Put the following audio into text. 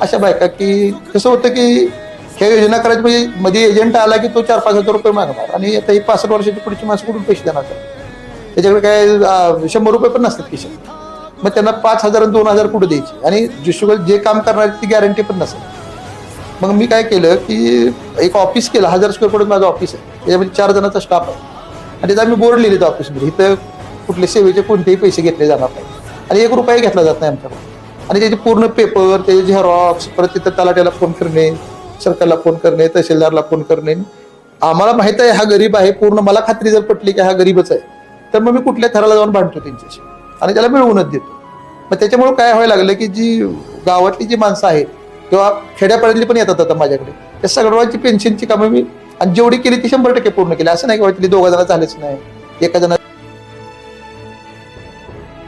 अशा बायका की कसं होतं की ह्या योजना करायची म्हणजे मध्ये एजंट आला की तो 4-5 हजार रुपये मागणार आणि आता ही 65 वर्षाची पुढची माणसं कुठून पैसे देणार त्याच्याकडे काय 100 रुपये पण नसतात खिशात. मग त्यांना 5,000 आणि 2,000 कुठे द्यायचे आणि दुसरीकडे जे काम करणार ती गॅरंटी पण नसेल. मग मी काय केलं की एक ऑफिस केलं, 1000 स्क्वेअर फूट माझं ऑफिस आहे, त्याच्यामध्ये 4 जणांचा स्टाफ आहे आणि त्याचा आम्ही बोर्ड लिहिले ऑफिसमध्ये, इथं कुठले सेवेचे कोणतेही पैसे घेतले जाणार नाही आणि 1 रुपया घेतला जात नाही आमच्याकडे. आणि त्याचे पूर्ण पेपर, त्याचे झेरॉक्स, परत तिथं तलाट्याला फोन करणे, सरकारला फोन करणे, तहसीलदारला फोन करणे. आम्हाला माहित आहे हा गरीब आहे, पूर्ण मला खात्री जर पटली की हा गरीबच आहे तर मग मी कुठल्या थराला जाऊन भांडतो त्यांच्याशी आणि त्याला मिळवूनच देतो. मग त्याच्यामुळे काय व्हायला लागलं की जी गावातली जी माणसं आहेत किंवा खेड्यापाड्यातली पण येतात आता माझ्याकडे, त्या सगळ्यांची पेन्शनची कामं मी आणि जेवढी केली ती 100% पूर्ण केली. असं नाही की तिथे 2 जण झालेच नाही, 1 जण